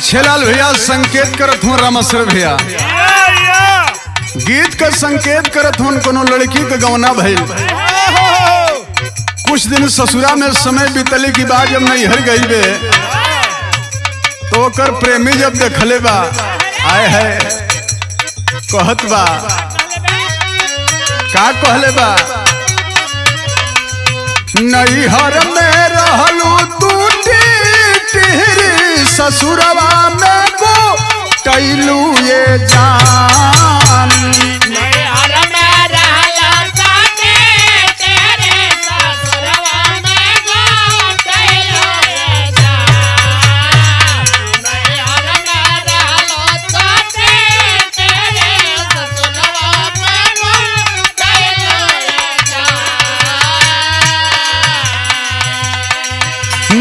छेलाल भैया संकेत करत हूँ रामेश्वर भैया गीत का संकेत करत हूँ कोनो लड़की के गवना भइल कुछ दिन ससुरा में समय बीतले की बाद जब नैहर गई बे तो ओकर प्रेमी जब देखले बा आए है कहत बा का कहले बा नैहर में रहलू तू टिहरी ससुरवा में को कैलू ये जान नैहर में रहला तेरे ससुरवा में को कैलू ये जान नैहर में रहला तेरे ससुरवा में को कैलू ये जान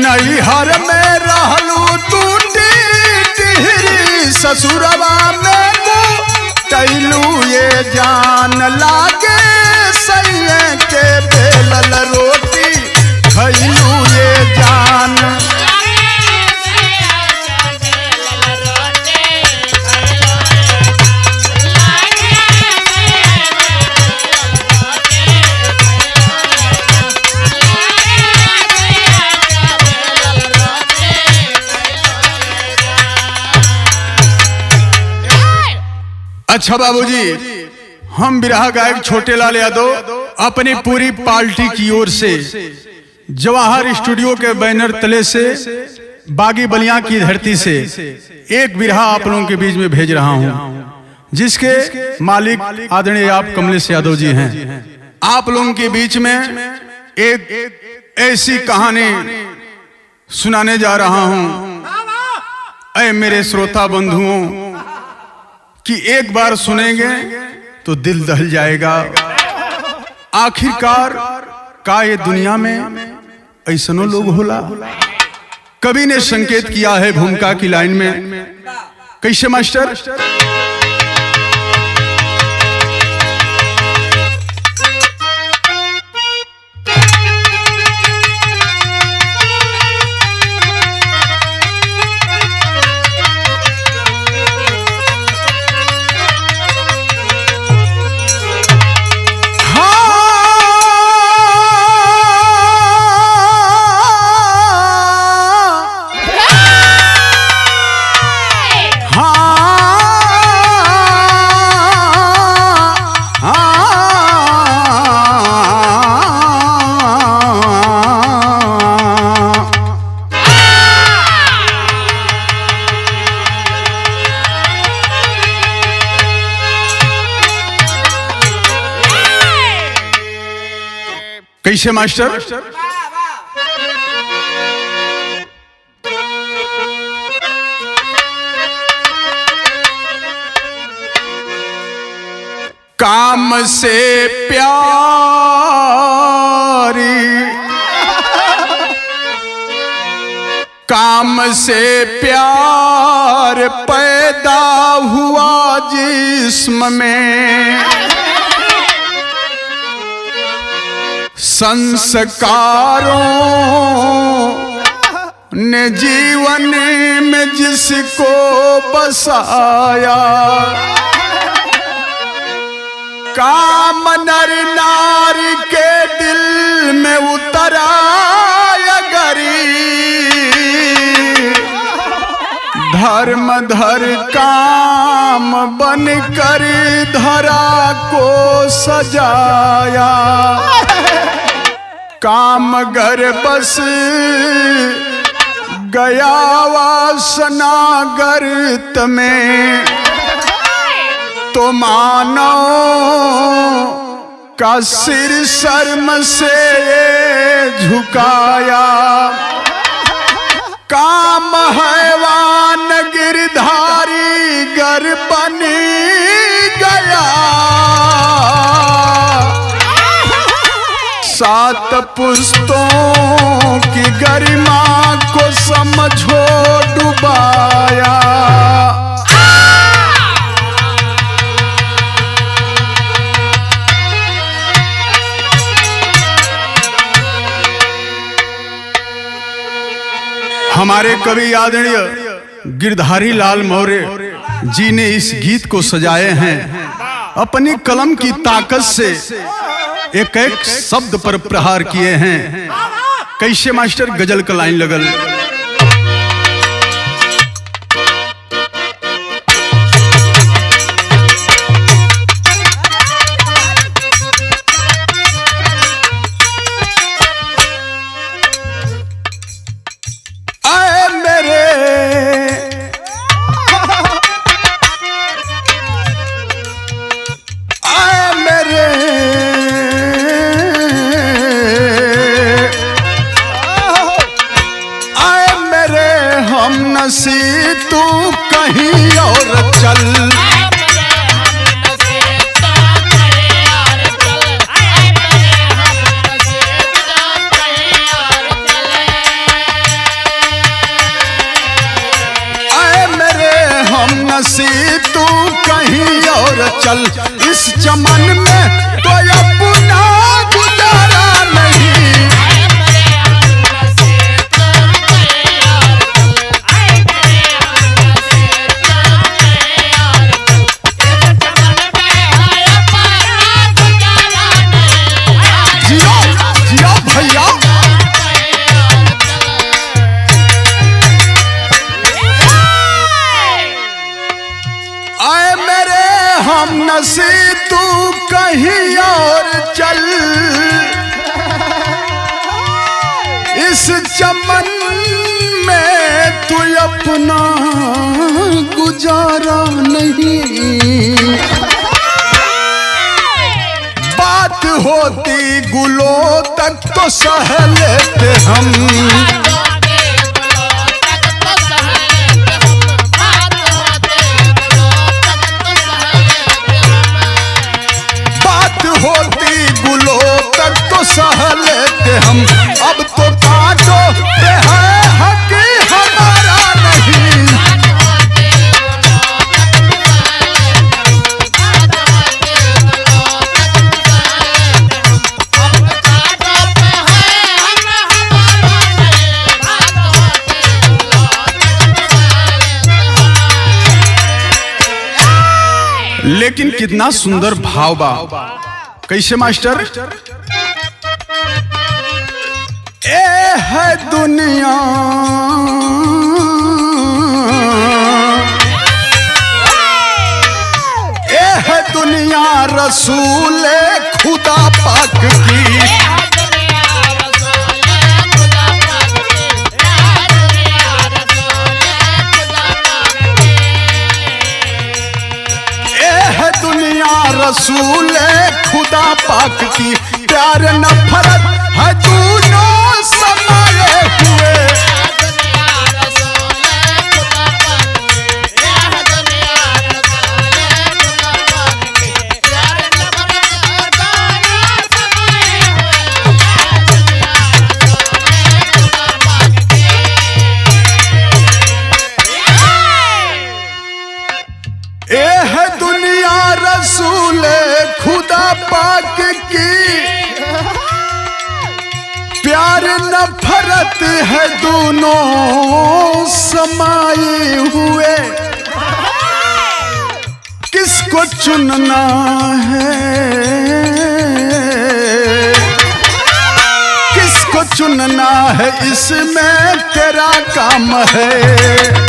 नैहर में रहलू तू टिहरी ससुरवा में को कैलू ये जान लागे सैये के बेलल रोटी खैलू ये जान अच्छा बाबूजी हम बिरहा गायक छोटे लाल यादव अपनी पूरी पार्टी की ओर से जवाहर स्टूडियो के बैनर तले से बागी बलिया की धरती से एक बिरहा आप लोगों के बीच में भेज रहा हूं जिसके मालिक आदरणीय आप कमलेश यादव जी हैं। आप लोगों के बीच में एक ऐसी कहानी सुनाने जा रहा हूं ऐ मेरे श्रोता बंधुओं कि एक बार सुनेंगे तो दिल दहल जाएगा। आखिरकार का ये दुनिया में ऐसनो लोग होला। कवि ने संकेत किया है भूमिका की लाइन में कैसे मास्टर कैसे मास्टर काम से प्यार पैदा हुआ जिस्म में संस्कारों ने जीवन में जिसको बसाया काम नर नारी के दिल में उतरा गरी धर्म धर काम बन कर धरा को सजाया काम घर बस गया वासना गर्त में तो मानो का सिर शर्म से झुकाया काम हैवान गिरधारी गर बन गया सात पुस्तों की गरिमा को समझो डुबाया हमारे कवि आदरणीय गिरधारी लाल मौर्य जी ने इस गीत को सजाए हैं। अपनी कलम की ताकत से एक एक शब्द पर प्रहार किए हैं। कैसे मास्टर गजल का लाइन लगल। नसी तू कहीं और चल, आए मेरे हम नसी तू कहीं और चल। इस चमन में कोई अपना गुजारा नहीं। नसी तू कहीं और चल, इस चमन में तू अपना गुजारा नहीं। बात होती गुलों तक तो सह लेते हम, होती गुलों तक तो सह लेते हम। अब तो काटो पे है हक हमारा नहीं। लेकिन कितना सुंदर भाव बा। कैसे मास्टर। ए है दुनिया ए है दुनिया रसूल खुदा पाक की। रसूल खुदा पाक की। प्यार नफरत है दोनों समाये हुए। ए है दुनिया रसूल खुदा पाक की। प्यार नफरत है दोनों समाये हुए। किसको चुनना है, किसको चुनना है, इसमें तेरा काम है।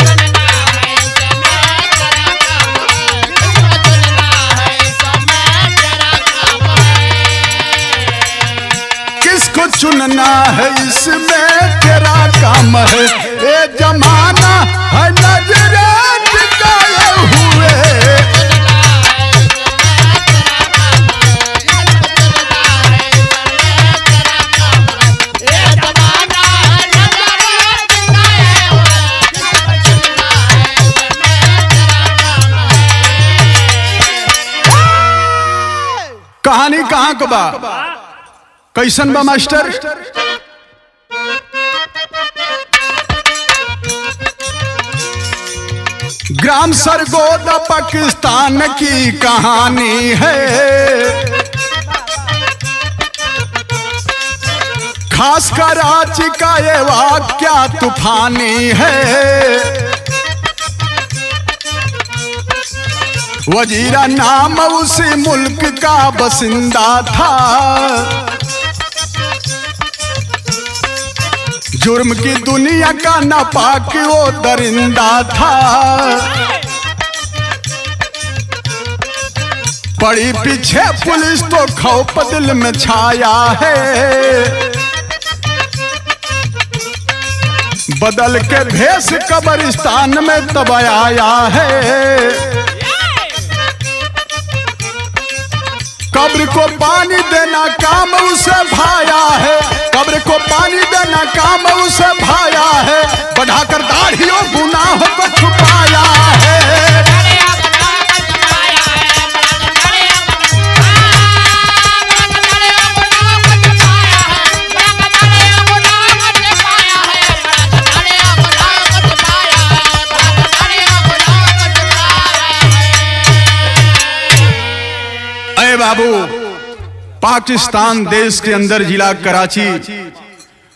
चुनना है इसमें तेरा काम है। ये जमाना है नजरें टिकाए हुए। कहानी कहाँ का बा, कैसन बा मास्टर। ग्राम सरगोदा पाकिस्तान की कहानी है। खास कर रांची का ये वाक़या तूफानी है। वजीरा नाम उसी मुल्क का बसिंदा था। जुर्म की दुनिया का नापाक वो दरिंदा था। पड़ी पीछे पुलिस तो खौफ दिल में छाया है। बदल के भेष कब्रिस्तान में तब आया है। कब्र को पानी देना काम उसे भाया है। कब्र को पानी देना काम उसे भाया है। बढ़ाकर दाढ़ियों गुनाहों को छुपाया है। बाबू, पाकिस्तान देश के अंदर जिला कराची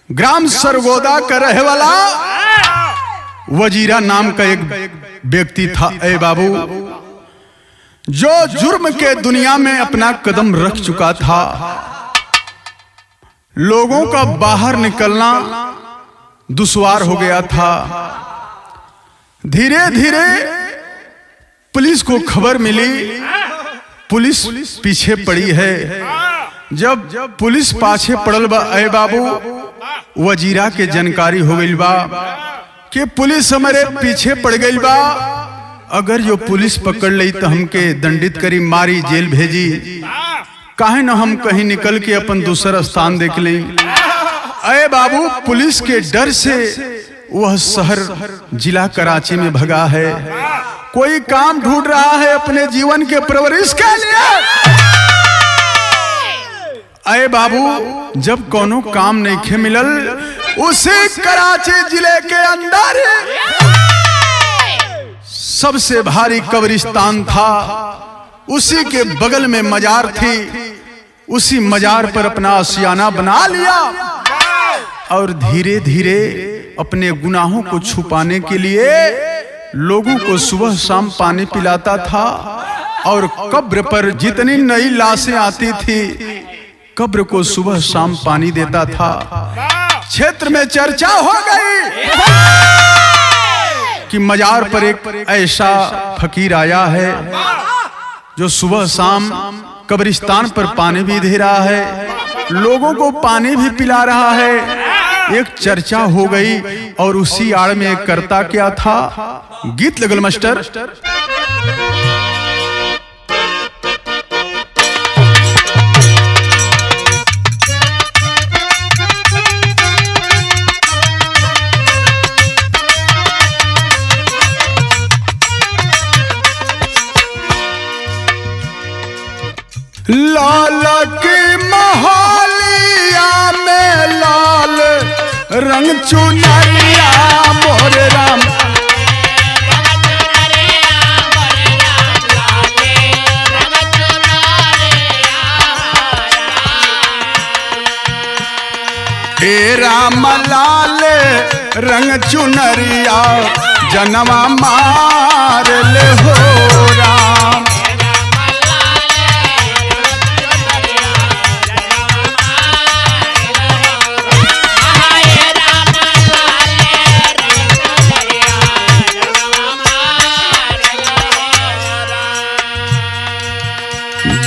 ग्राम सरगोदा का रहे वाला वजीरा नाम का एक व्यक्ति था। ए बाबू, जो जुर्म के दुनिया में अपना कदम रख चुका था। लोगों का बाहर निकलना दुश्वार हो गया था। धीरे धीरे पुलिस को खबर मिली, पुलिस पीछे पड़ी है। जब पुलिस पाछे पड़ल बा, ए बाबू, वजीरा के जानकारी हो गई बा कि पुलिस हमारे पीछे पड़ गई बा। अगर जो पुलिस पकड़ ली तो हमके दंडित करी, मारी, जेल भेजी। काहे न हम कहीं निकल के अपन दूसरा स्थान देख लें। ए बाबू, पुलिस के डर से वह शहर जिला कराची में भगा है। कोई काम ढूंढ रहा है अपने जीवन के परवरिश के लिए। अरे बाबू, जब कोनो काम नहीं मिलल, उसी कराची जिले के अंदर सबसे भारी कब्रिस्तान था। उसी के बगल में मजार थी। उसी मजार पर अपना आशियाना बना लिया और धीरे धीरे अपने गुनाहों को छुपाने के लिए लोगों को सुबह शाम पानी पिलाता था। और कब्र पर जितनी नई लाशें आती थी, कब्र को सुबह शाम पानी देता था। क्षेत्र में चर्चा हो गई कि मजार पर एक ऐसा फकीर आया है जो सुबह शाम कब्रिस्तान पर पानी भी दे रहा है, लोगों को पानी भी पिला रहा है। एक चर्चा हो गई और उसी आड़ में एक करता क्या था। गीत लगल मास्टर। लाल की महलिया में लाल रंग चुनरिया मोर राम। हे राम लाल रंग चुनरिया जनवा मार ले हो राम।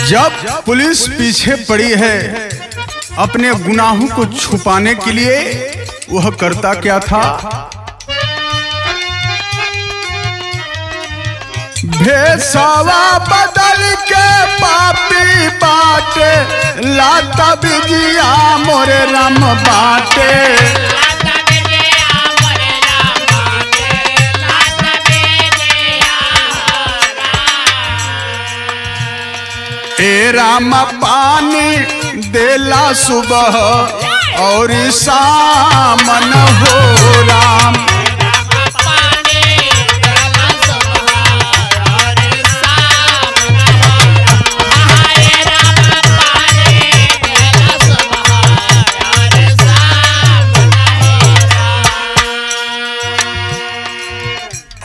जब पुलिस पीछे पड़ी है अपने गुनाहों को छुपाने के लिए, वह करता क्या था। भेषवा बदल के पापी बाटे लाता बिजिया मोरे राम बाटे। ए राम पानी देला सुबह और शाम न हो राम।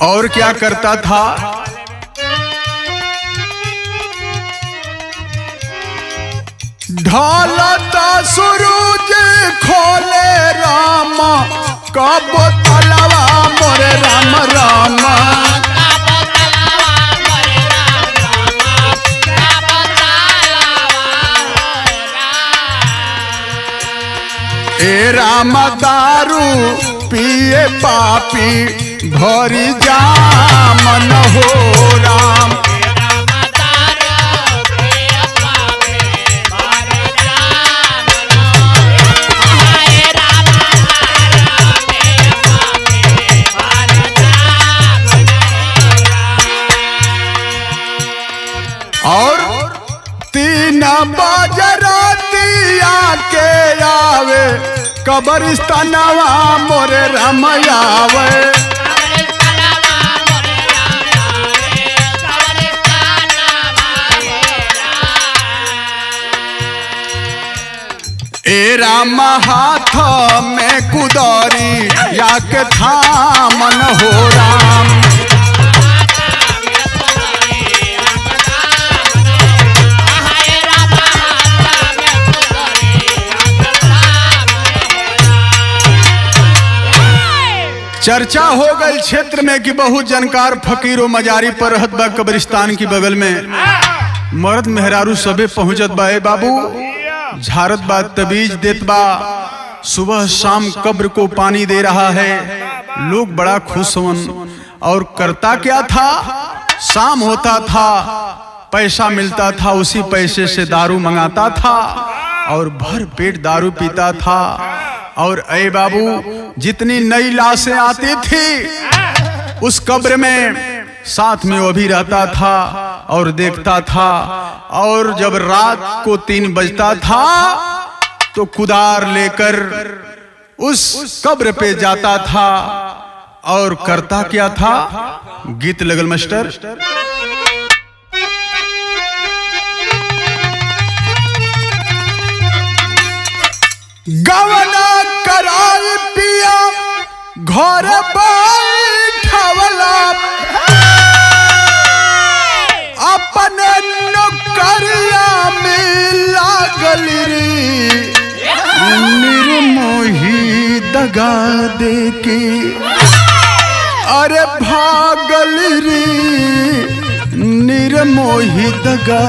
और क्या करता था। ढालता सूरज खोले राम कब तलवा मोरे राम राम ए राम दारू पिए पापी भरी जामन हो राम और 3 बजे रातिया के आवे कब्रिस्तानवा मोरे राम आवे ए राम हाथ में कुदारी या के थामन हो राम चर्चा हो गई क्षेत्र में कि बहुत जानकार फकीर मजारी पर रहत बा कब्रिस्तान की बगल में मर्द मेहरारू सबे पहुंचत बा। ए बाबू झारत बा तबीज देत बा सुबह शाम कब्र को पानी दे रहा है लोग बड़ा खुश हवन। और करता क्या था शाम होता था पैसा मिलता था उसी पैसे से दारू मंगाता था और भर पेट दारू पीता था। और ऐ बाबू जितनी नई लाशें आती थी उस कब्र में साथ में वो भी रहता था और देखता था। और जब रात को 3 बजता था तो कुदार लेकर उस कब्र पे जाता था और करता क्या था। गीत लगल मास्टर। गवना कराई पिया घर बैठवला अपने नौकरिया में लागल रे निर्मोही दगा दे के अरे भागल रे निर्मोही दगा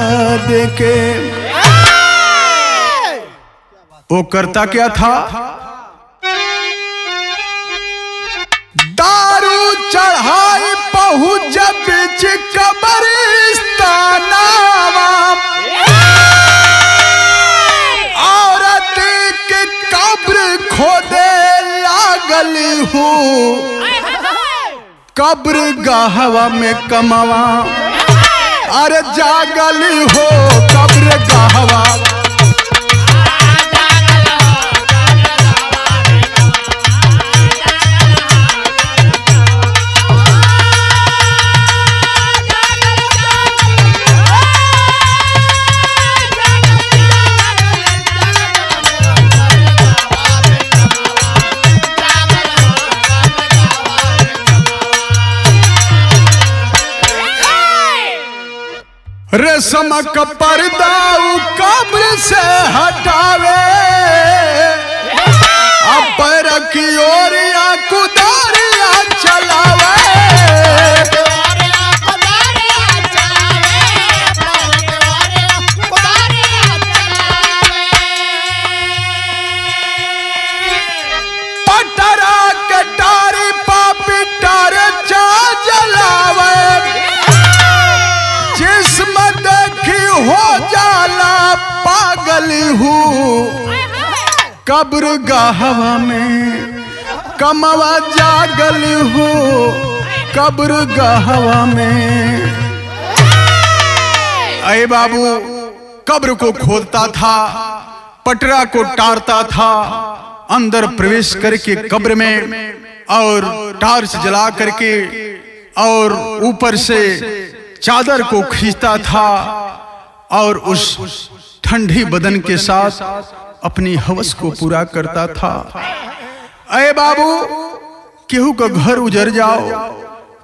दे के। वो करता क्या था दारू चढ़ाई पहुंच बीच कब्रिस्तानवा औरत के कब्र खोदे लागली हूँ कब्र गहवा में कमवा अरे जागली हो कब्र गहवा रेशम का पर्दा कब्र से हटावे अब पैर की ओरिया कुदारिया चलावे पटरा के टारी पापी टारे चा जलावे जिस्म देखी हो जाला पागल हूँ कब्र गहवा में कमवा जागल हूँ कब्र गहवा में। अरे बाबू कब्र को खोदता था पटरा को टारता था अंदर प्रवेश करके कब्र में और टार्च जला करके और ऊपर से चादर को खींचता था और उस ठंडी बदन के साथ अपनी हवस को पूरा करता था। अरे बाबू केहू का घर उजड़ जाओ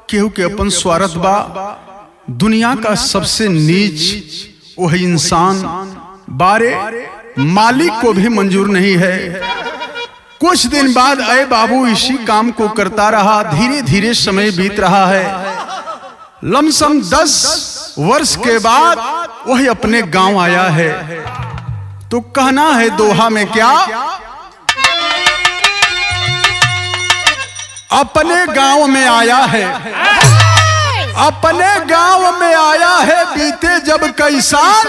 केहू के अपन स्वार्थ बा दुनिया का सबसे नीच वह इंसान बारे मालिक को भी मंजूर नहीं है। कुछ दिन बाद अय बाबू इसी काम को करता रहा। धीरे धीरे समय बीत रहा है। लमसम 10 वर्ष के बाद वह अपने गांव आया है। तो कहना है दोहा में क्या, अपने गांव में आया है, अपने गांव में आया है। बीते जब कई साल,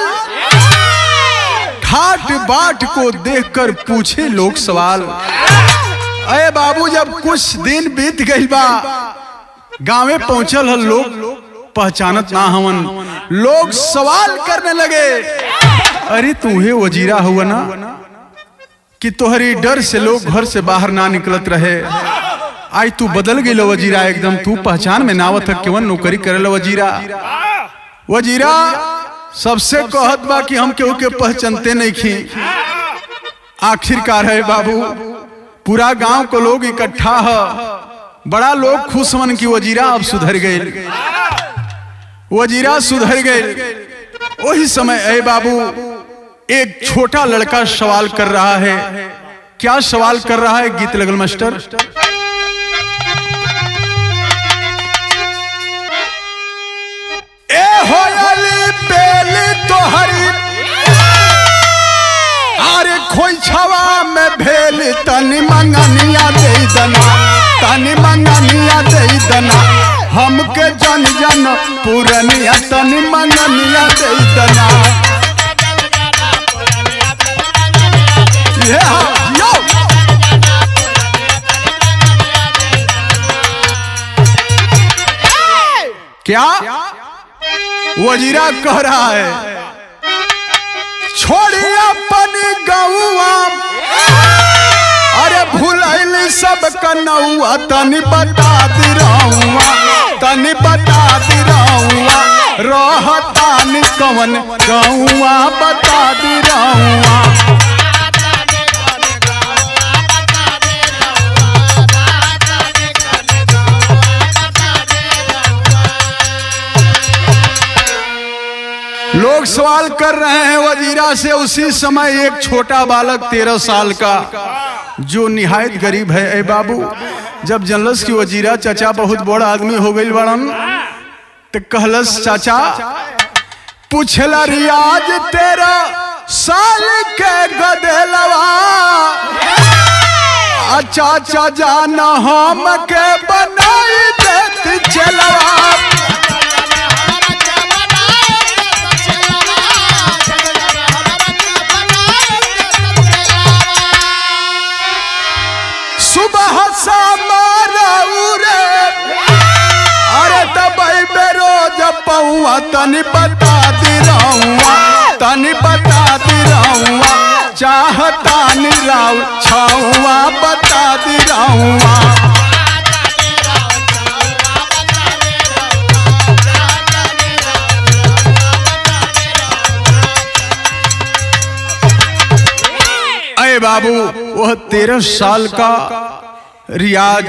ठाट बाट को देखकर पूछे लोग सवाल। अरे बाबू जब कुछ दिन बीत गई बा, गांवे पहुंचल हल लोग पहचानत ना हवन। लोग सवाल करने लगे, अरे तुम्हें वजीरा हुआ ना कि तोहरी डर से लोग घर से बाहर ना निकलत रहे। आज तू बदल गई वजीरा एकदम। तू पहचान में नावत है केवन नौकरी करे वजीरा। वजीरा सबसे कहत बा कि हम केहू के पहचानते नहीं खी। आखिरकार है बाबू पूरा गांव को लोग इकट्ठा है। बड़ा लोग खुश मन की वजीरा अब सुधर गए, वजीरा सुधर गए। वही समय ऐ बाबू एक छोटा लड़का सवाल कर रहा है। क्या सवाल कर रहा है? गीत लगल मास्टर। ए होयली बेली तोहरी, अरे खोई छवा में भेली, तनी मंगनिया दे दना, तनी मंगनिया दे दना। हमके जन जन पुरनिया, तनी मंगनिया दे दना। यो क्या वजीरा कह रहा है, छोड़ी अपनी गौआ, अरे भूलैली सब कनौआ, तनी बता दी रहुआ, तनी बता दी रहुआ। रहतानी कवन गौआ, बता दी रहुआ। लोग सवाल कर रहे हैं वजीरा से। उसी समय एक छोटा बालक 13 साल का जो निहायत गरीब है। ए बाबू जब जनलस की वजीरा चाचा बहुत बड़ा आदमी हो गई बड़न, तो कहलस चाचा पूछला रियाज 13 साल के गदेलवा, चाचा जान हम के बनाई देती चलवा। सुबह शाम रे, अरे तबई बेरोज पौआ, तनी बता दी रहुआ, तनी बता दी रहुआ। चाहतानी राव छाऊआ, बता दी रहुआ। अरे बाबू वह 13 साल का रियाज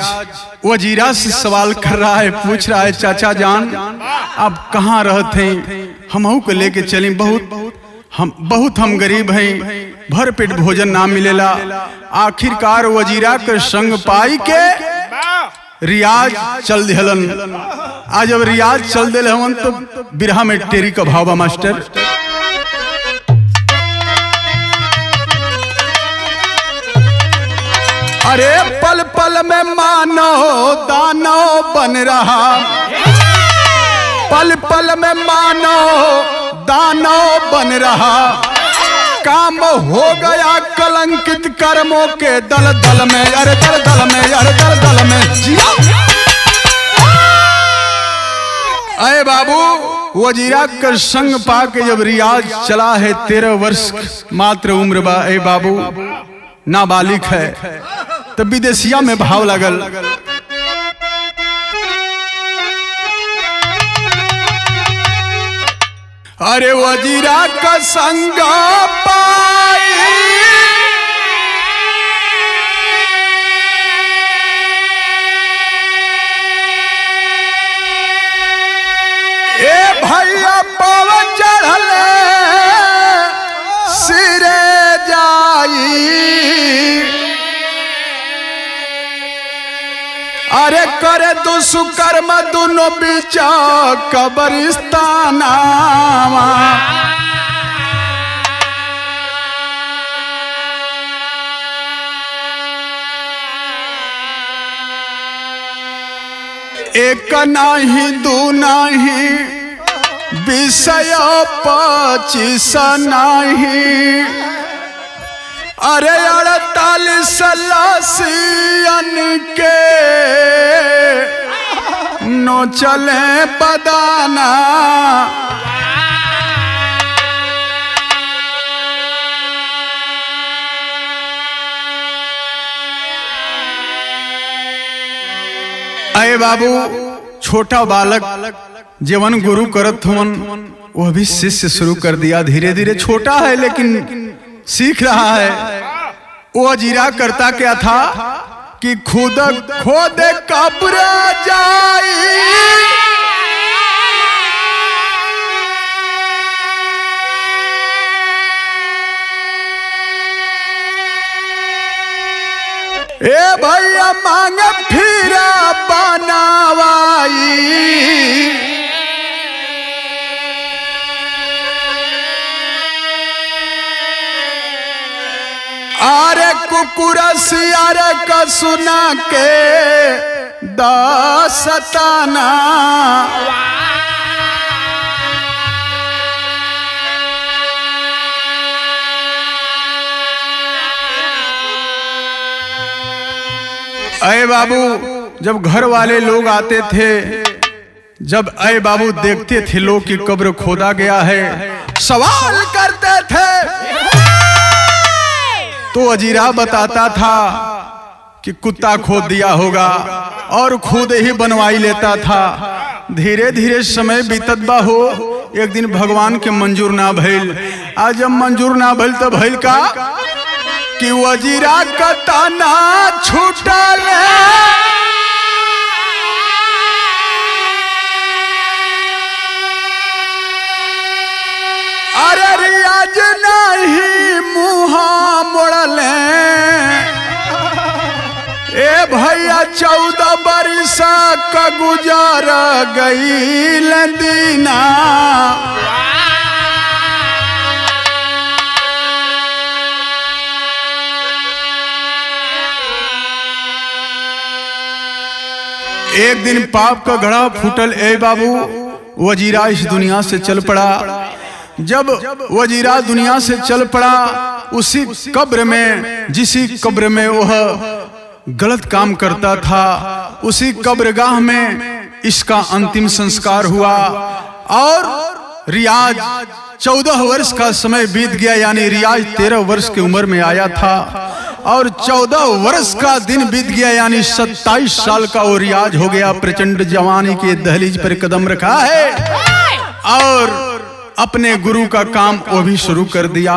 वजीरा से सवाल कर रहा है। पूछ रहा है चाचा जान आप कहाँ रहते हैं, हमहू को लेके चलें। बहुत हम गरीब हैं, भर पेट भोजन ना मिलेला। आखिरकार वजीरा के संग पाई के रियाज चल दिहलन। आज जब रियाज चल दिल हवन तो बिरहा में टेरी का भावा मास्टर। अरे पल पल में मानो दानो बन रहा, पल पल में मानो दानो बन रहा। काम हो गया कलंकित कर्मों के दल दल में, अरे दल दल में, अरे दल दल में। अरे बाबू वजीरा का संग पाके जब रियाज चला है, 13 वर्ष मात्र उम्र बा। ए बाबू नाबालिग है, तब विदेशिया में भाव लगल। अरे वजीरा का संग पाई, ए भैया पवन चढ़ले अरे करे दुष्कर्म दोनों बीचा कब्रिस्ताना एक नाही दू नाही विषय 25 नाही अरे 48 लसियन के नो चले बदाना अरे बाबू छोटा बालक जीवन गुरु करत हुवन वह भी शिष्य शुरू कर दिया। धीरे धीरे छोटा है लेकिन सीख रहा है। वो जीरा करता क्या था कि खुद खोद कब्र जाई ए भैया मांग फिर बनावाई अरे कुकुरा सियार का सुना के दासताना अय बाबू जब घर वाले लोग आते थे, जब अय बाबू देखते थे लोग की कब्र खोदा गया है, सवाल करते थे तो अजीरा बताता था कि कुत्ता खोद दिया होगा और खुद ही बनवाई लेता था। धीरे धीरे समय बीतत बा हो, एक दिन भगवान के मंजूर ना भइल। आज जब मंजूर ना भइल तो भइल का कि वजीरा का ताना छूटल अरे रियाज नहीं मुहा मोड़ल ए भैया 14 बरिस का गुजार गईल दीना। एक दिन पाप का घड़ा फूटल ए बाबू, वजीरा इस दुनिया से चल पड़ा। जब वजीरा दुनिया से चल पड़ा, उसी कब्र में, जिसी कब्र में वह गलत काम करता था, उसी कब्रगाह में इसका अंतिम संस्कार हुआ। और रियाज 14 वर्ष का समय बीत गया, यानी रियाज 13 वर्ष की उम्र में आया था और 14 वर्ष का दिन बीत गया, यानी 27 साल का वो रियाज हो गया। प्रचंड जवानी के दहलीज पर कदम रखा है और अपने गुरु का काम वो भी शुरू कर दिया।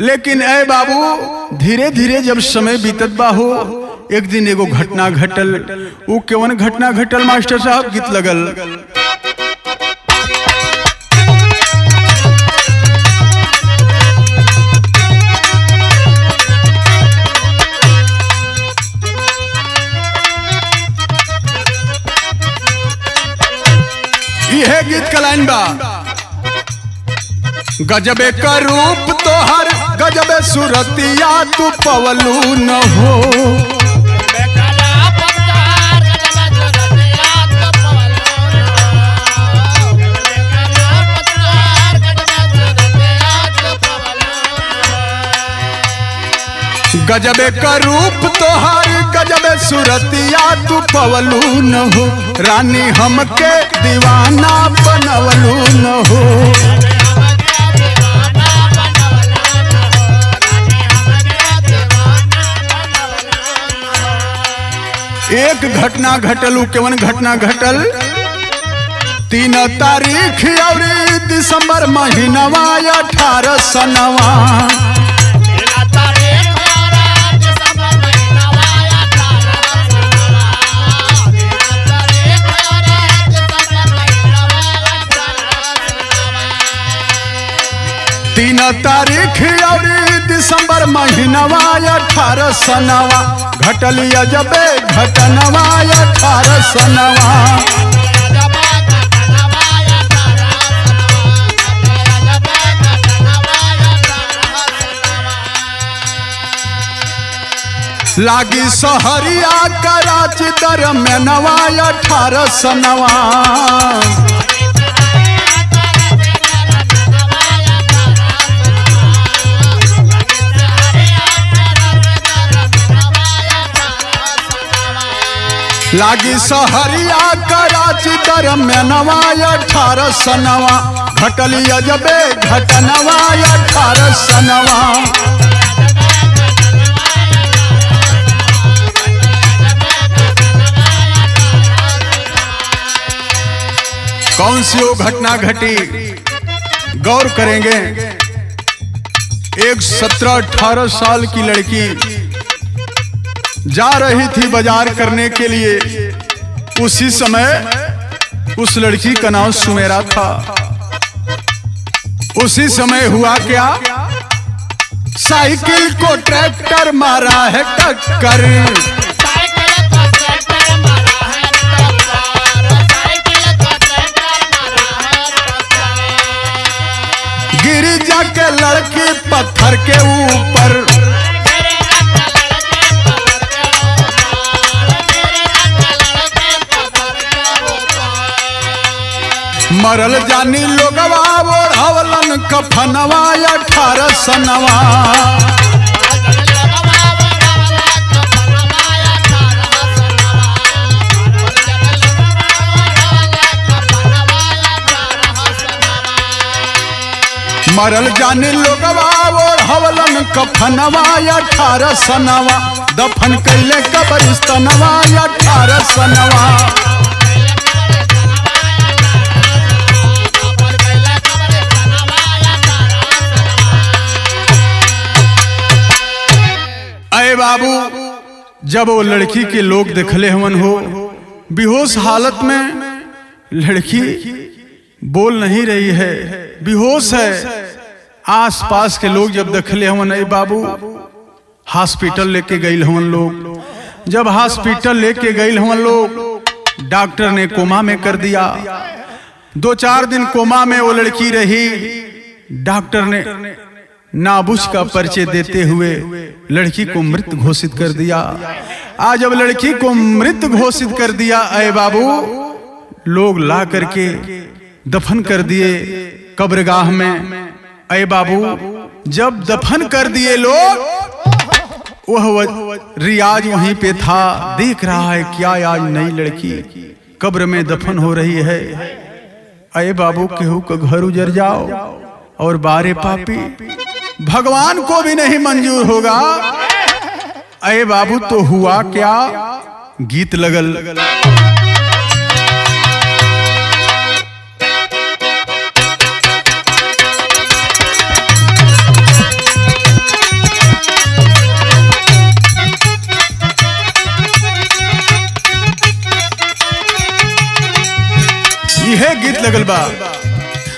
लेकिन ऐ बाबू धीरे धीरे जब समय बीतत बा हो, एक दिन एगो घटना घटल। वो केवन घटना घटल मास्टर साहब? गीत लगल। यह गीत का लाइन बा, गजबे का रूप तोहर गजबे सुरतिया तू पवलू न हो। गजबे का रूप तोहर गजबे सुरतिया तू पवलू न हो। रानी हमके दीवाना बनवलू न हो। एक घटना घटल, केवन घटना घटल? 3 तारीख और दिसंबर महीनवा 18 सनवा। तीन तारीख और दिसंबर महीनवा 18 सनवा घटलिया जबे घटनवा 18 सनवा। लागी सहरिया कराची दरम्यानवा 18 सनवा। लागी सहरिया कराची दरम्यानवा 18 सनवा घटलिया जबे घटनवा 18 सनवा। कौन सी वो घटना घटी, गौर करेंगे। एक 17-18 साल की लड़की जा रही थी बाजार करने के लिए। उसी समय उस लड़की का नाम सुमेरा था। उसी समय हुआ क्या, साइकिल को ट्रैक्टर मारा है टक्कर। गिरी जाके लड़की पत्थर के ऊपर। मरल जानी लोगवा ओढ़वलन कफनवा 18 सनवा। मरल जानी लोगवा ओढ़वलन कफनवा 18 सनवा। दफन कैले कब्रिस्तानवा 18 सनवा। अरे बाबू, जब वो लड़की के लोग देखले हवन हो, बेहोश हालत में लड़की बोल नहीं रही है, बेहोश है। आसपास के लोग जब देखले हवन, अरे बाबू हॉस्पिटल लेके गए हवन लोग। जब हॉस्पिटल लेके गए हवन लोग, डॉक्टर ने कोमा में कर दिया। 2-4 दिन कोमा में वो लड़की रही। डॉक्टर ने नाबुझ का परिचय देते हुए लड़की को मृत घोषित कर दिया। आज जब लड़की को मृत घोषित कर दिया, अरे बाबू लोग ला करके दफन कर दिए कब्रगाह में। अरे बाबू जब दफन कर दिए लोग, वह रियाज वहीं पे था, देख रहा है क्या आज नई लड़की कब्र में दफन हो रही है। अरे बाबू केहू का घर उजर जाओ और बारे पापी, भगवान को भी नहीं मंजूर होगा। अरे बाबू तो हुआ क्या, गीत लगल। यह गीत लगल बा,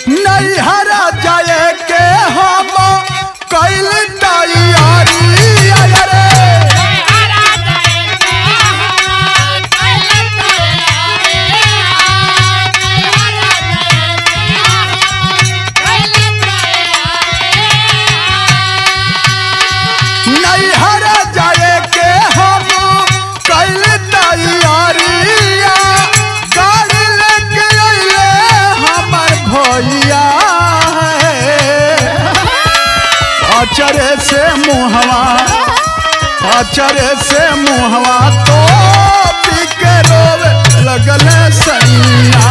नैहरा जाए के हम कैल तैयारी। नैहरा जाए के हम कैल तैयारी। गाड़ी लेके अइले हमर भैया, अचरे से मुहवा, अचरे से मुहवा तो पी के रोवे लगल सैया।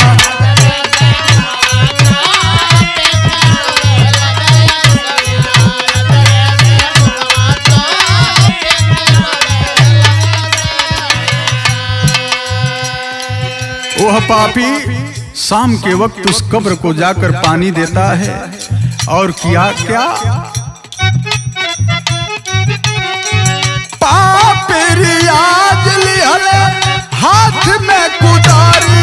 वह पापी शाम के वक्त उस कब्र को जाकर पानी देता है और किया क्या, पापी रियाज लिहल हाथ में कुदारी।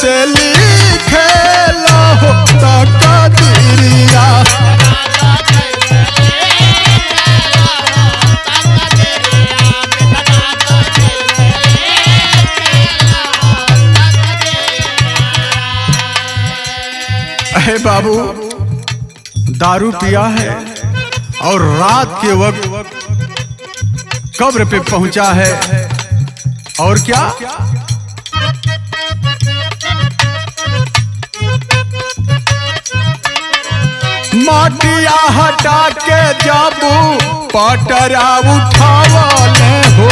कैसे लिखे लो तकदीरिया। अहे बाबू, दारू पिया है और रात के वक्त कब्र पे पहुंचा है, और क्या माटिया हटा के जाबू पटरा उठावले हो।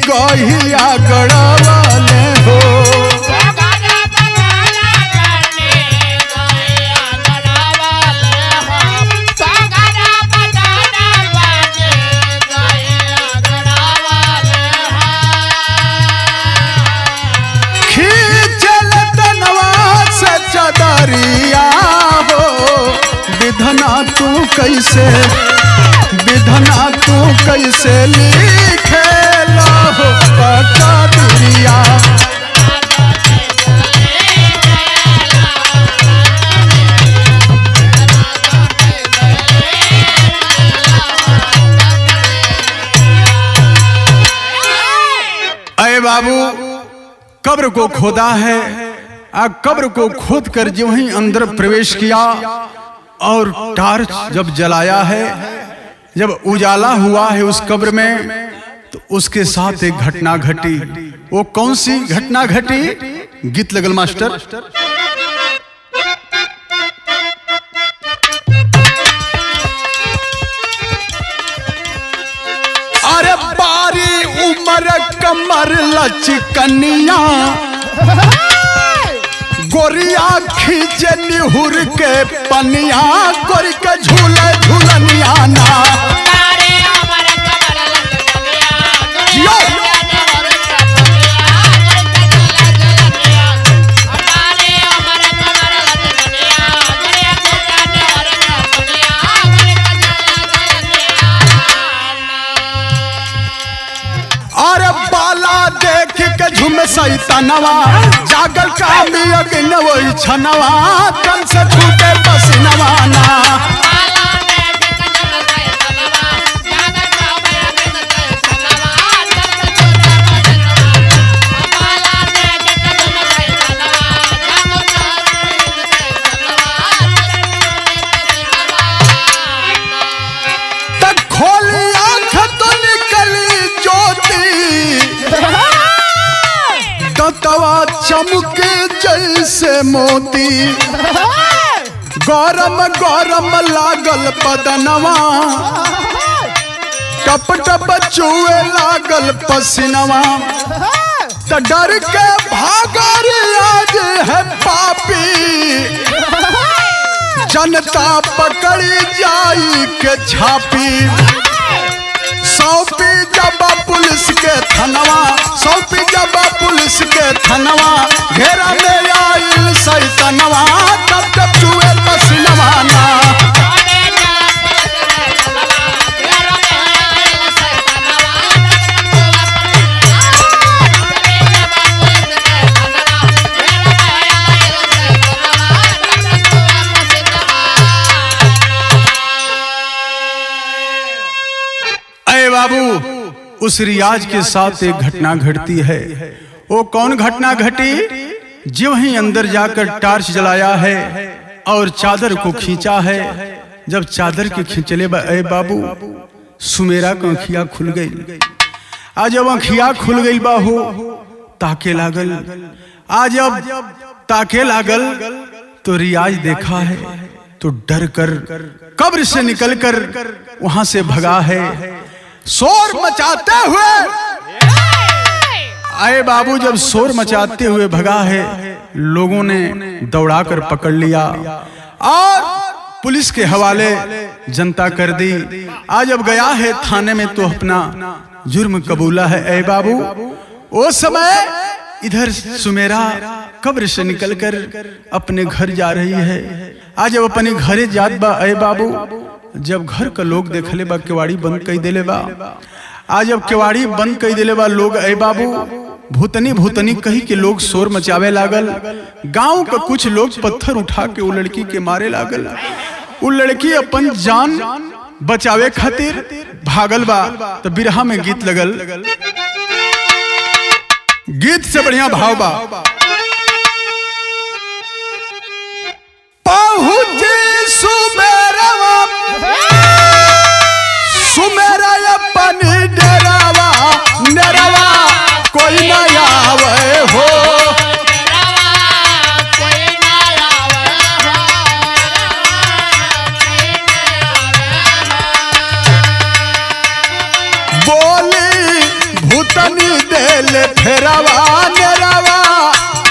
गहिया गड़ावले हो। खींचल तनवा से चदरिया हो। विधना तू कैसे, विधना तू कैसे लिखे तकदीरिया। अरे बाबू, कब्र को खोदा है, कब्र को खोद कर जो ही अंदर प्रवेश किया और टार्च जब जलाया है, जब उजाला हुआ है उस कब्र में, तो उसके साथ एक घटना घटी। वो कौन सी घटना घटी? गीत लगल मास्टर। अरे बारी उम्र कमर लचकनिया, गोरिया खींचे निहुर के पनिया, गोरी के झूले झूलनिया ना। अरे बाला देख के झूमे सैतनवा, जागल कामी अग्नि वही छनवा, तन से छूटे पसीनवा ना। तवा चमके जैसे मोती, गरम गरम लागल बदनवा, टप टप चुए लागल पसीनवा। तो डर के भागर आज है पापी, जनता पकड़ी जाई के छापी। सौंपी जब पुलिस के थनवा, सौंपी जब पुलिस के थनवा, घेरा में आइल सैतनवा, तब तब चुए पसीनवा ना। अरे बाबू, उस रियाज के साथ एक घटना घटती है। वो कौन घटना घटी? जो ही अंदर जाकर टार्च जलाया है और चादर को खींचा है। जब चादर के खींचले बाबू, सुमेरा की आँखिया खुल गई। आज जब आँखिया खुल गई बाहू, ताके लागल। आज जब ताके लागल तो रियाज देखा है, तो डर कर कब्र से निकलकर वहां से भगा है, शोर मचाते हुए। आए बाबू, जब शोर मचाते हुए भगा है, लोगों ने दौड़ाकर पकड़ लिया और पुलिस के हवाले जनता कर दी। आज अब गया है थाने में तो अपना जुर्म कबूला है। ऐ बाबू, वो समय इधर सुमेरा कब्र से निकलकर अपने घर जा रही है। आज जब अपने घरे जात बा, अय बाबू, जब घर का लोग देखले बा केवाड़ी बंद कर देले बा। आज जब केवाड़ी बंद कर देले बा लोग, अय बाबू, भूतनी भूतनी कही के लोग शोर मचावे लागल। गांव का कुछ लोग पत्थर उठा के वो लड़की के मारे लागल। वो लड़की अपन जान बचावे खातिर भागल बा। तो बिरहा में गीत लगल, गीत से बढ़िया भाव बा। पहुंचे सुमेरवा, सुमेरा अपन डेरावा, डेरावा कोई ना आवे हो। बोली भूतनी देले फेरावा, नेरावा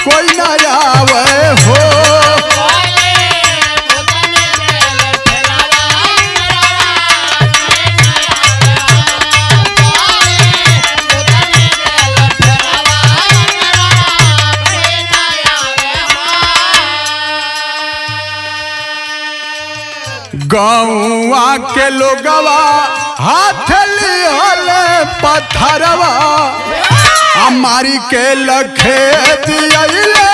कोई ना आवे हो। गाँवा के लोगवा हाथ लिहल पत्थरवा, हमारी के लखे दियले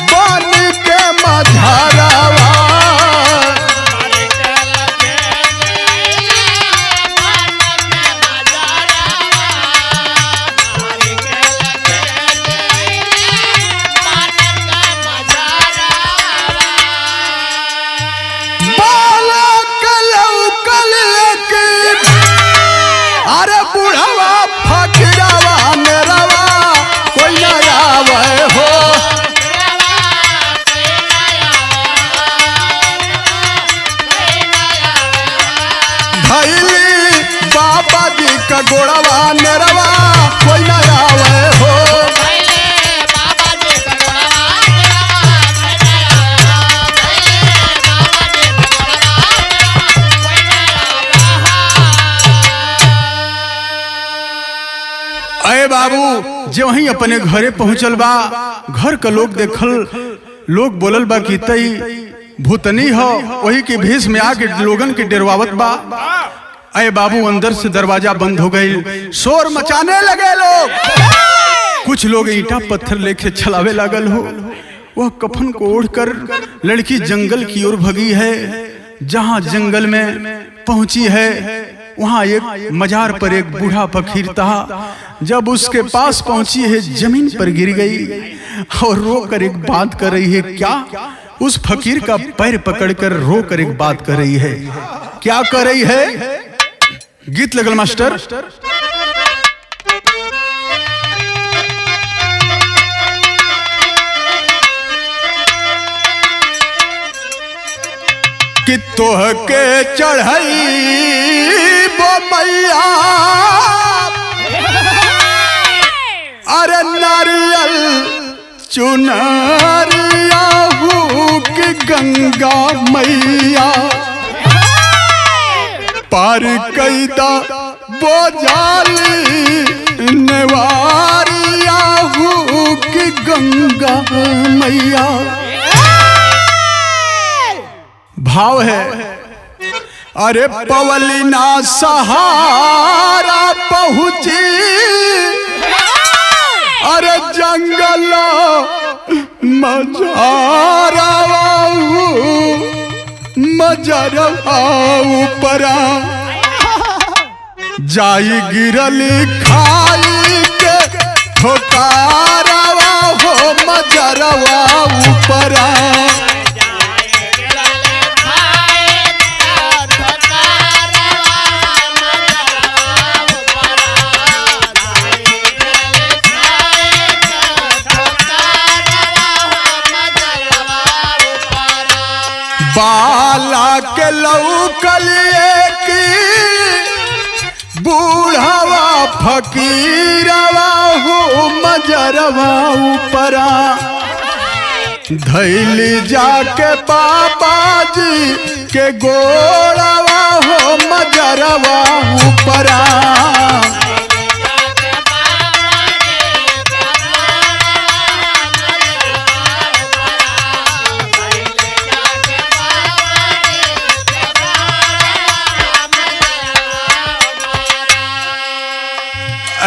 बन के मझरवा। अरे बुढ़वा फकीरवा, मेरावा कोई ना आवे हो। धैली बाबा जी का गोड़वा, मेरावा कोई ना आवे हो। अय बाबू, जो वहीं अपने घरे पहुंचल बा, घर का लोग देखल, लोग बोलल बा कि तई भूतनी हो। वही के भेष में आके लोगन के डरवावत बा। अय बाबू, अंदर से दरवाजा बंद हो गई, शोर मचाने लगे लोग। कुछ लोग ईंटा पत्थर लेके चलावे लागल हो। वह कफन को ओढ़कर लड़की जंगल की ओर भगी है। जहां जंगल में पहुंची है, वहां एक मजार पर एक बूढ़ा फकीर था। जब उसके पास पहुंची है, जमीन पर गिर गई और रोकर एक बात कर रही है। क्या? उस फकीर का पैर पकड़कर रोकर एक बात कर रही है। क्या कर रही है? गीत लगल मास्टर। कि तोह के चढ़ई वो मैया, अरे नारियल चुनरिया हूँ कि गंगा मैया, पार कैदा बोझाली नेवारिया हूँ कि गंगा मैया। भाव है, अरे पवलिना सहारा पहुंची, अरे जंगल मजारा मजरवा ऊपरा, जाई गिरली खाई के ठोकारवा हो मजरवा ऊपरा। बाला के लौकलिए की बूढ़वा फकीरवा हो मजरवा ऊपरा, धैली जाके बाबा जी के गोड़वा हो मजरवा ऊपरा।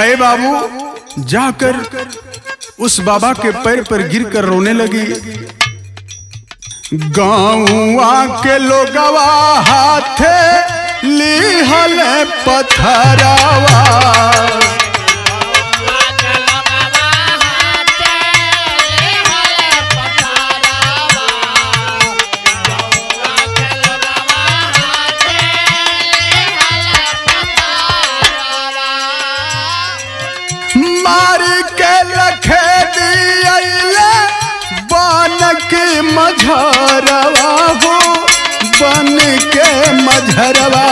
अरे बाबू जाकर उस बाबा के पैर पर गिरकर रोने लगी। गाँवा के लोगवा हाथे लिहल पत्थरवा, मारी के लखे दियले बन के मझरवा हो, बन के मझरवा।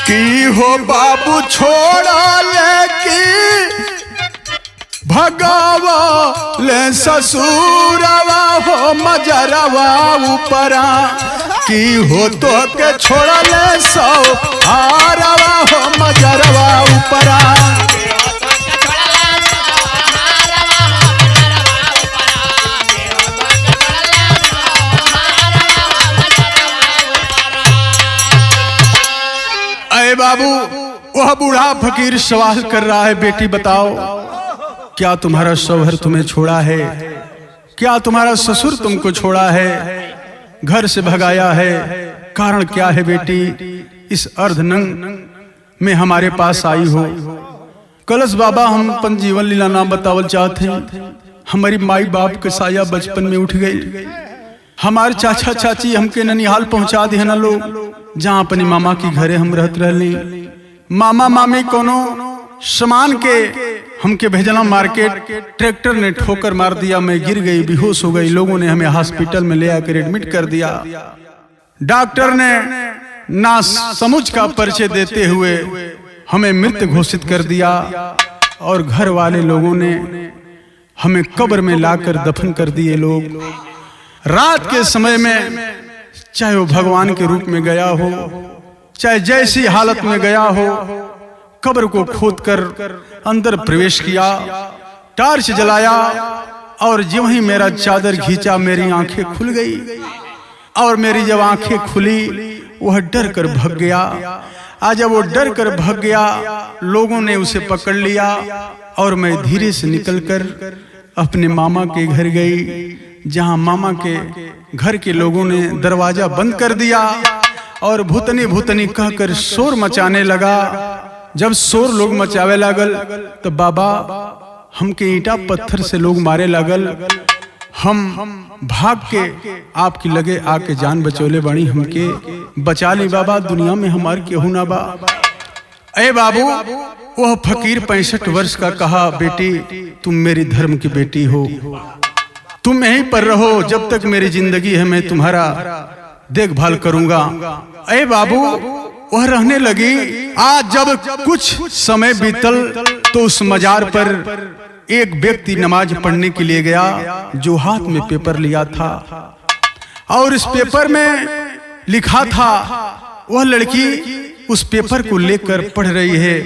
की हो बाबू छोड़ा ले की भगावा ले ससुरवा हो मजरवा ऊपरा, की हो तो के छोड़ा ले सौ हारवा हो मजरवा ऊपरा। अरे बाबू वह बूढ़ा फकीर सवाल कर रहा है, बेटी बताओ क्या तुम्हारा शौहर तुम्हें छोड़ा है, क्या तुम्हारा ससुर तुमको छोड़ा है, घर से भगाया है, कारण क्या है बेटी इस अर्धनंग में हमारे पास आई हो। कलश बाबा हम अपन जीवन लीला नाम बतावल चाहते हैं। हमारी माई बाप के साया बचपन में उठ गई, हमारे चाचा चाची हमके ननिहाल पहुंचा दिए ना लोग, जहाँ अपनी मामा की घरे हम रहत रहली। मामा मामी कोनो सामान के हमके भेजना मार्केट, ट्रैक्टर ने ठोकर मार दिया, मैं गिर गई, बेहोश हो गई। लोगों ने हमें हॉस्पिटल में ले आकर एडमिट कर दिया। डॉक्टर ने ना समझ का परिचय देते हुए हमें मृत घोषित कर दिया, और घर वाले लोगों ने हमें कब्र में लाकर दफन कर दिए। लोग रात के समय में चाहे वो भगवान के रूप में गया हो, चाहे जैसी हालत में गया हो, कब्र को खोदकर अंदर प्रवेश किया, टार्च जलाया, और जो ही मेरा चादर खींचा मेरी आंखें खुल गई। और मेरी जब आंखें खुली वह डर कर भाग गया। आज जब वो डर कर भाग गया, लोगों ने उसे पकड़ लिया, और मैं धीरे से निकलकर अपने मामा के घर गई, जहां मामा के घर के लोगों ने दरवाजा बंद कर दिया और भूतनी भूतनी कहकर शोर मचाने लगा। जब शोर लोग मचावे लागल तो बाबा हमके ईंटा पत्थर से लोग मारे लागल। हम भाग के आपकी लगे आके जान बचौले बड़ी, हमके बचा ली बाबा, दुनिया में हमार केहू ना बा। अरे बाबू वह फकीर 65 वर्ष का कहा, बेटी तुम मेरी धर्म की बेटी हो, तुम यहीं पर रहो, जब तक मेरी जिंदगी है मैं तुम्हारा देखभाल करूंगा। अरे बाबू वह रहने लगी। आज जब कुछ समय बीतल तो उस मजार पर एक व्यक्ति नमाज पढ़ने के लिए गया, जो हाथ में पेपर लिया था, और इस पेपर में लिखा था, वह लड़की उस पेपर को लेकर पढ़ रही है।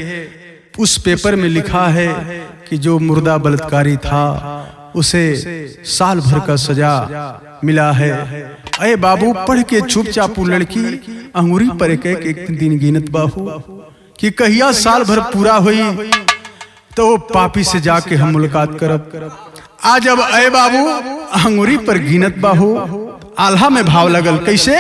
उस पेपर में लिखा है कि जो मुर्दा बलात्कारी था उसे साल भर का सजा मिला है। अरे बाबू पढ़ के चुपचाप वो लड़की अंगूरी पर एक दिन गिनत बाहू कि कहिया साल भर पूरा हुई तो वो पापी से जाके हम मुलाकात करब। आज जब अरे बाबू अंगूरी पर गिनत बाहू, आल्हा में भाव लगल, कैसे?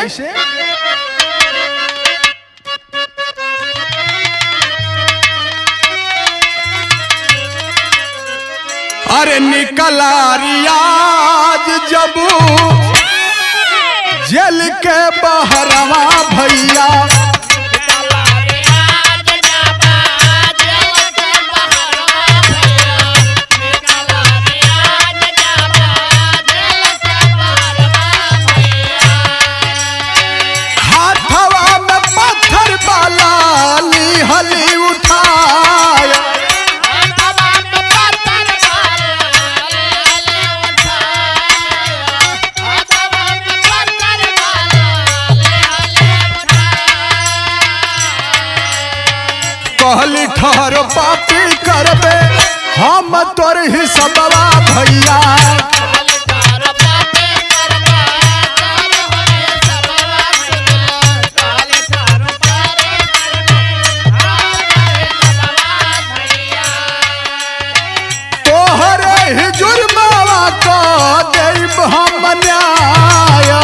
अरे निकला रियाज जब जेल के बहरवा भैया, हाथवा में पत्थर वाला हली उठाया, कहली ठहर पापी करबे हम तोर ही सबवा भैया। तोहरे ही जुर्मावा को देब हम न्याय।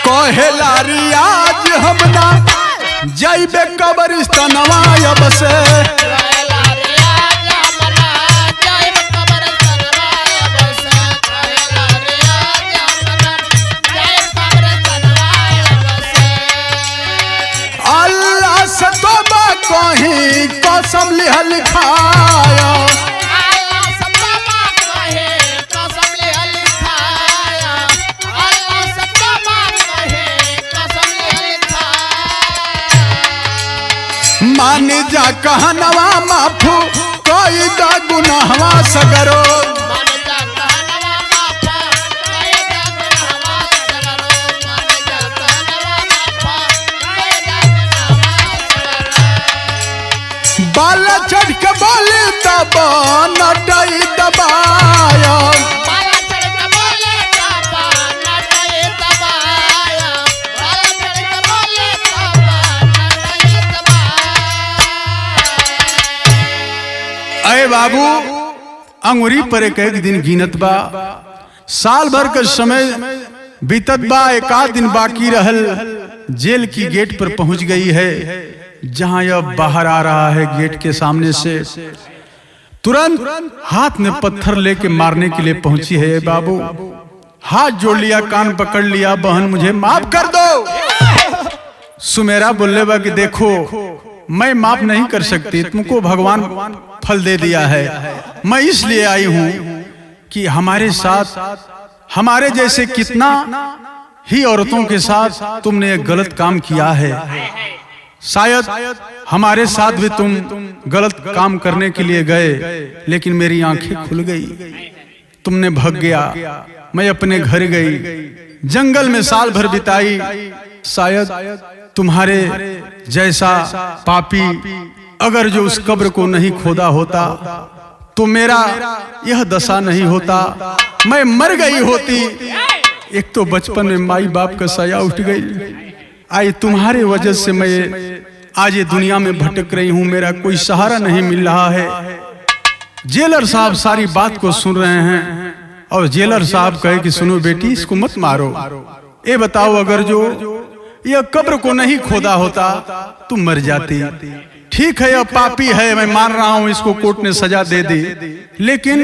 कहेला रियाज हम ना जाइबे कब्रिस्तानवा अब से। अल्लाह से तोबा कहीं कसम लिहल खाया। मान जा कहनवा माफू कोई दा गुनाहवा सगरो। बाल चढ़ के बोली तब नटई दबाया। अरे बाबू अंगुरी पर एक दिन गिनत बा। साल भर का समय बीतत बा, एक आध दिन बाकी रहल। जेल की गेट पर पहुंच गई है, जहां यह बाहर आ रहा है गेट के सामने से। तुरंत हाथ में पत्थर लेके मारने के लिए पहुंची है। बाबू हाथ जोड़ लिया, कान पकड़ लिया, बहन मुझे माफ कर दो। सुमेरा बोले बा कि देखो मैं माफ नहीं कर सकती, तुमको भगवान फल दे दिया है। मैं इसलिए आई हूं कि हमारे साथ, हमारे जैसे कितना ही औरतों के साथ तुमने एक गलत काम किया है। शायद हमारे साथ भी तुम गलत काम करने के लिए गए, लेकिन मेरी आंखें खुल गई, तुमने भाग गया। मैं अपने घर गई, जंगल में साल भर बिताई। शायद तुम्हारे जैसा पापी अगर जो उस कब्र को नहीं खोदा होता तो मेरा यह दशा नहीं होता, मैं मर गई होती। एक तो बचपन में माई बाप का साया उठ गई, आई तुम्हारे वजह से मैं आज ये दुनिया में भटक रही हूं, मेरा कोई सहारा नहीं मिल रहा है। जेलर साहब सारी बात को सुन रहे हैं और जेलर साहब कहे कि सुनो बेटी, इसको मत मारो। ये बताओ अगर जो यह कब्र को नहीं खोदा होता तुम मर जाती। ठीक है, यह पापी है, मैं मान रहा हूं, इसको कोर्ट ने सजा दे दी, लेकिन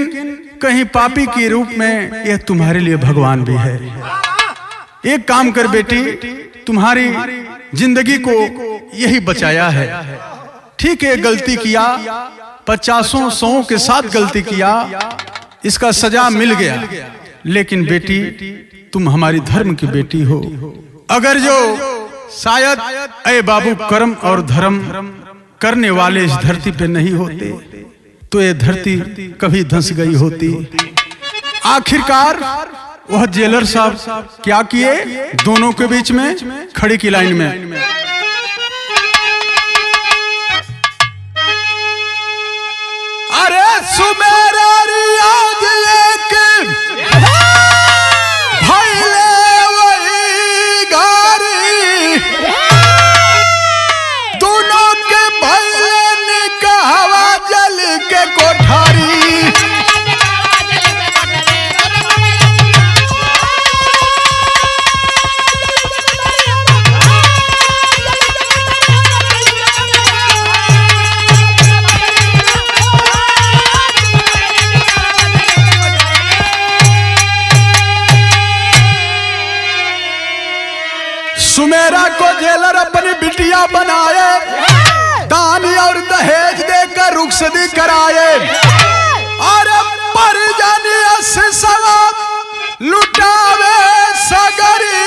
कहीं पापी के रूप में यह तुम्हारे लिए भगवान भी है। एक काम कर बेटी, तुम्हारी जिंदगी को यही बचाया है। ठीक है, गलती किया, 50-100 के साथ गलती किया, इसका सजा मिल गया, लेकिन बेटी तुम हमारी धर्म की बेटी हो। अगर जो शायद अरे बाबू कर्म और धर्म करने वाले इस धरती पे नहीं होते तो ये धरती कभी धंस गई होती। आखिरकार वह जेलर साहब क्या किए, दोनों के बीच में खड़ी की लाइन में अरे सुमेरा रियाज एक भैले वही गारी, दोनों के भैले निकहवा जल के कोठारी। सुमेरा को जेलर अपनी बिटिया बनाए, दान और दहेज देकर रुखसती कराए, और परिजन से सवाब लुटावे सगरी।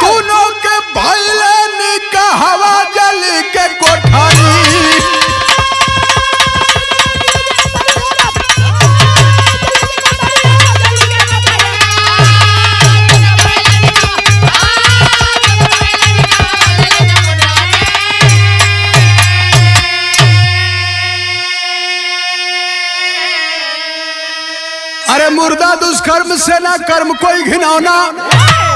दोनों के भैले निकहवा जल के कोठारी। अरे मुर्दा दुष्कर्म से ना कर्म कोई घिनौना,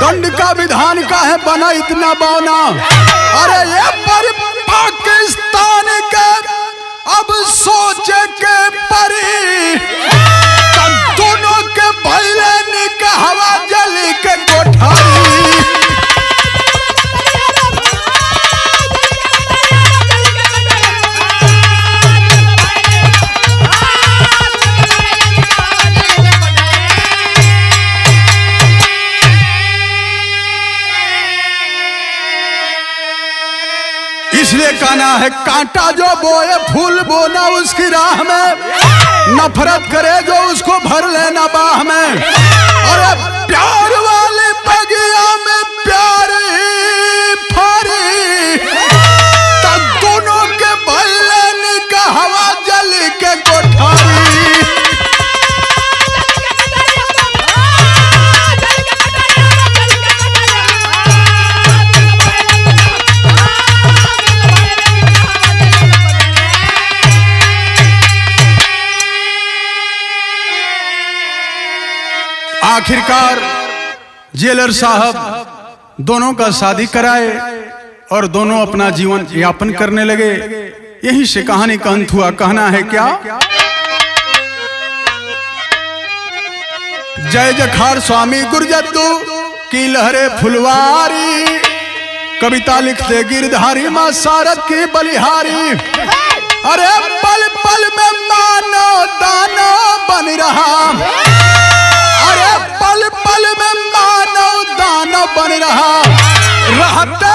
दंड का विधान का है बना इतना बौना। अरे ये पर पाकिस्तान के अब सोचे के परी, दोनों के भैले निकहवा जली के कोठारी। इसलिए कहना है कांटा जो बोए फूल बोना उसकी राह में, नफरत करे जो उसको भर लेना बाह में। अरे प्यार वाली बगिया में प्यारी फारी, तब दोनों के भैले का हवा जली के कोठारी। आखिरकार जेलर साहब दोनों का शादी कराए और दोनों अपना जीवन यापन करने लगे। यहीं से कहानी का अंत हुआ। कहना है क्या? जय जखार स्वामी गुरजद्दू की लहरे फुलवारी, कविता लिखते गिरधारी मां सारद की बलिहारी। अरे पल पल में मानो दानो बन रहा, अरे पल पल में मानव दानव बन रहा, रहते